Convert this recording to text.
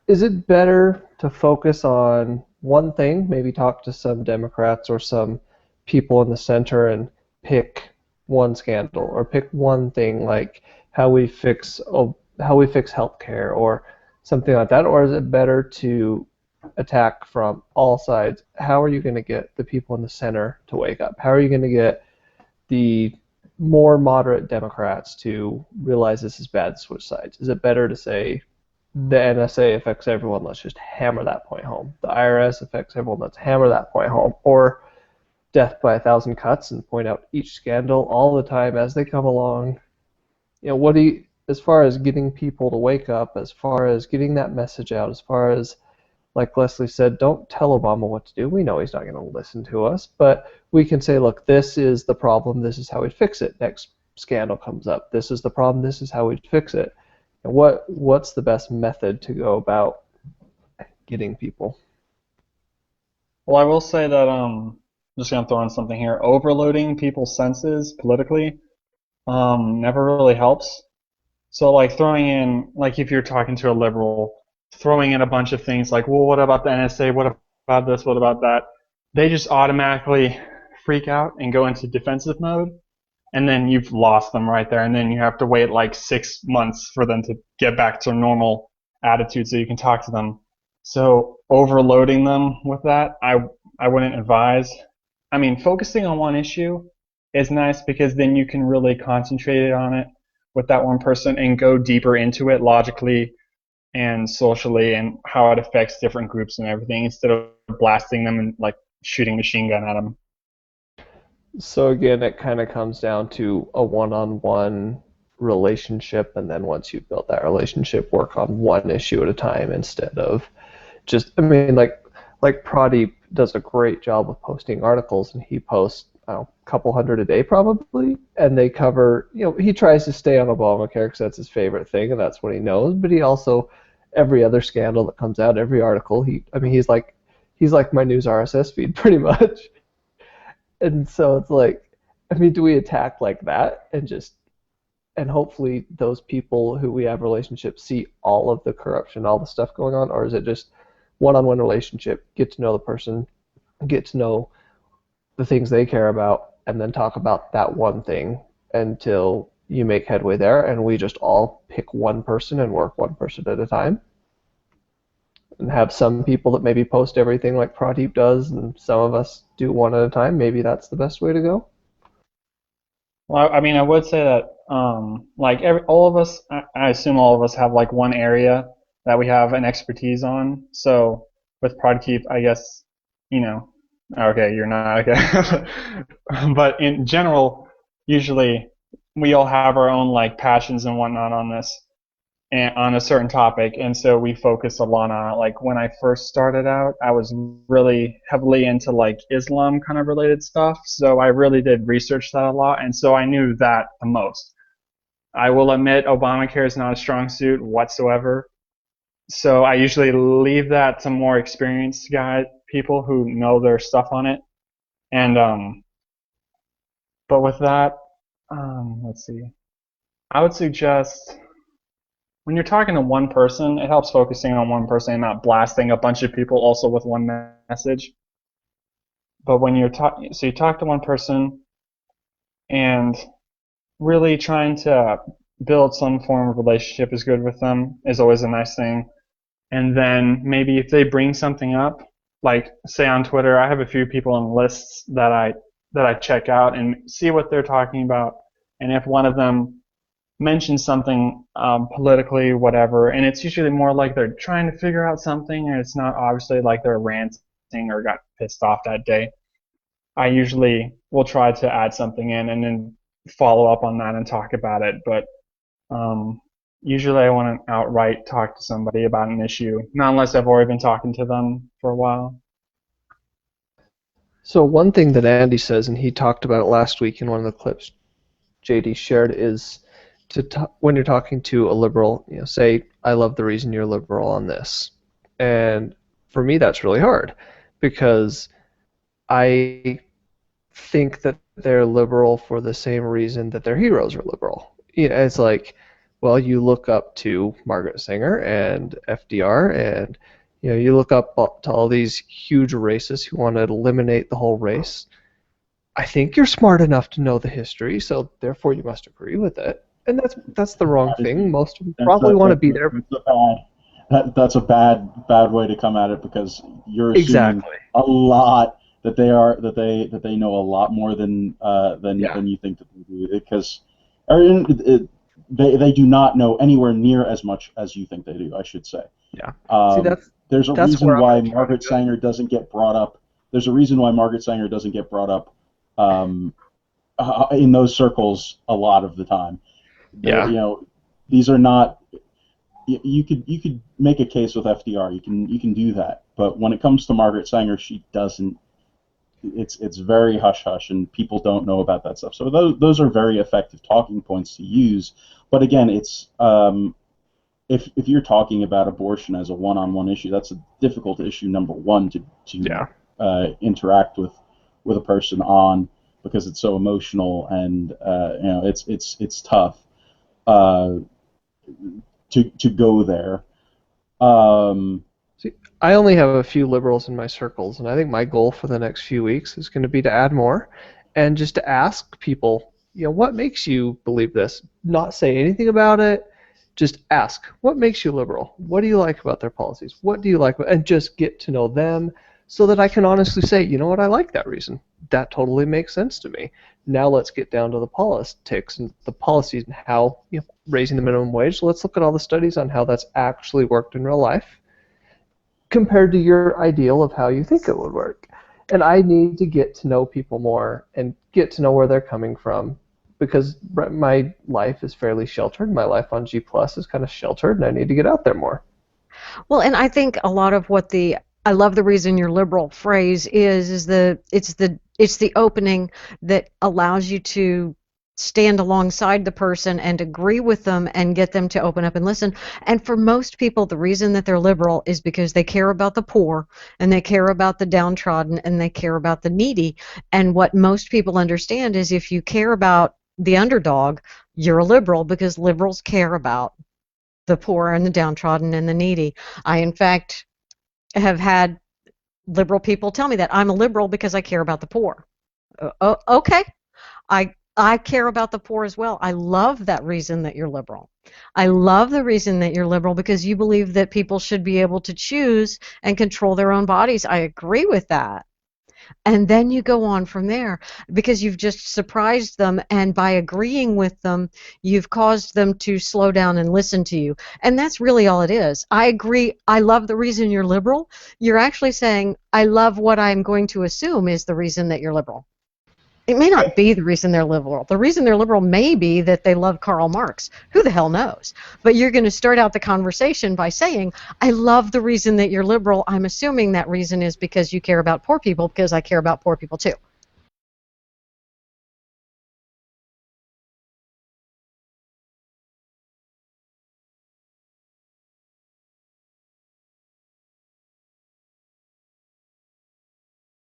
is it better to focus on one thing, maybe talk to some Democrats or some people in the center and pick one scandal or pick one thing like how we fix healthcare or something like that, or is it better to attack from all sides? How are you going to get the people in the center to wake up? How are you going to get the more moderate Democrats to realize this is bad, switch sides? Is it better to say the NSA affects everyone, let's just hammer that point home? The IRS affects everyone, let's hammer that point home. Or death by a thousand cuts and point out each scandal all the time as they come along. What do you, as far as getting people to wake up, as far as getting that message out, as far as, like Leslie said, don't tell Obama what to do. We know he's not going to listen to us, but we can say, look, this is the problem, this is how we'd fix it. Next scandal comes up, this is the problem, this is how we'd fix it. And what's the best method to go about getting people? Well, I will say that I'm just gonna throw in something here. Overloading people's senses politically never really helps. So like throwing in like if you're talking to a liberal, throwing in a bunch of things like, well, what about the NSA? What about this? What about that? They just automatically freak out and go into defensive mode, and then you've lost them right there. And then you have to wait like 6 months for them to get back to a normal attitude so you can talk to them. So overloading them with that, I wouldn't advise. I mean, focusing on one issue is nice because then you can really concentrate on it with that one person and go deeper into it logically and socially and how it affects different groups and everything instead of blasting them and like shooting machine gun at them. So again, it kind of comes down to a one-on-one relationship, and then once you've built that relationship, work on one issue at a time instead of just, I mean, like Pradeep does a great job of posting articles, and he posts, I don't know, a couple hundred a day probably, and they cover, he tries to stay on Obamacare because that's his favorite thing and that's what he knows, but he also, every other scandal that comes out, every article, I mean, he's like my news RSS feed pretty much. And so it's like, I mean, do we attack like that and hopefully those people who we have relationships see all of the corruption, all the stuff going on, or is it just one-on-one relationship, get to know the person, get to know the things they care about, and then talk about that one thing until you make headway there, and we just all pick one person and work one person at a time, and have some people that maybe post everything like Pradeep does, and some of us do one at a time. Maybe that's the best way to go. Well, I mean, I would say that like all of us, I assume all of us have like one area that we have an expertise on. So with Podkeep, I guess, you know, okay, you're not okay. But in general, usually we all have our own like passions and whatnot on this and on a certain topic, and so we focus a lot on it. Like when I first started out, I was really heavily into like Islam kind of related stuff, so I really did research that a lot, and so I knew that the most. I will admit Obamacare is not a strong suit whatsoever, so I usually leave that to more experienced people who know their stuff on it. And but with that, let's see. I would suggest when you're talking to one person, it helps focusing on one person and not blasting a bunch of people also with one message. But when you're talking, so you talk to one person and really trying to build some form of relationship is good with them is always a nice thing. And then maybe if they bring something up, like say on Twitter, I have a few people in lists that I check out and see what they're talking about. And if one of them mention something politically, whatever, and it's usually more like they're trying to figure out something, and it's not obviously like they're ranting or got pissed off that day. I usually will try to add something in and then follow up on that and talk about it. But usually I want to outright talk to somebody about an issue, not unless I've already been talking to them for a while. So one thing that Andy says, and he talked about it last week in one of the clips JD shared, is when you're talking to a liberal, say, I love the reason you're liberal on this. And for me, that's really hard because I think that they're liberal for the same reason that their heroes are liberal. It's like, Well, you look up to Margaret Sanger and FDR, and you look up to all these huge racists who want to eliminate the whole race. I think you're smart enough to know the history, so therefore you must agree with it. And that's the wrong That is, thing. Most of them that's probably a, want to that, be there. that's a bad that's a bad way to come at it, because you're assuming Exactly. a lot that they know a lot more Yeah. than you think that they do, because or they do not know anywhere near as much as you think they do, I should say. Yeah. See, Um, that's there's a that's where reason I'm why going to try to Margaret do it. Sanger doesn't get brought up. There's a reason why Margaret Sanger doesn't get brought up um, in those circles a lot of the time. Yeah. These are not. You could make a case with FDR. You can do that, but when it comes to Margaret Sanger, she doesn't. It's very hush hush, and people don't know about that stuff. So those are very effective talking points to use. But again, it's if you're talking about abortion as a one-on-one issue, that's a difficult issue. Number one, to Yeah. interact with a person on, because it's so emotional, and it's tough uh, to go there. Um, See, I only have a few liberals in my circles, and I think my goal for the next few weeks is going to be to add more and just to ask people, what makes you believe this? Not say anything about it, just ask, what makes you liberal? What do you like about their policies? What do you like? And just get to know them so that I can honestly say, you know what, I like that reason. That totally makes sense to me. Now let's get down to the politics and the policies and how, raising the minimum wage. Let's look at all the studies on how that's actually worked in real life compared to your ideal of how you think it would work. And I need to get to know people more and get to know where they're coming from because my life is fairly sheltered. My life on G Plus is kind of sheltered, and I need to get out there more. Well, and I think a lot of what the I love the reason you're liberal phrase is it's the opening that allows you to stand alongside the person and agree with them and get them to open up and listen. And for most people, the reason that they're liberal is because they care about the poor and they care about the downtrodden and they care about the needy. And what most people understand is if you care about the underdog, you're a liberal because liberals care about the poor and the downtrodden and the needy. I, in fact, have had liberal people tell me that I'm a liberal because I care about the poor. Okay, I care about the poor as well. I love that reason that you're liberal. I love the reason that you're liberal because you believe that people should be able to choose and control their own bodies. I agree with that. And then you go on from there because you've just surprised them, and by agreeing with them, you've caused them to slow down and listen to you. And that's really all it is. I agree. I love the reason you're liberal. You're actually saying, I love what I'm going to assume is the reason that you're liberal. It may not be the reason they're liberal. The reason they're liberal may be that they love Karl Marx. Who the hell knows? But you're going to start out the conversation by saying, I love the reason that you're liberal. I'm assuming that reason is because you care about poor people, because I care about poor people too.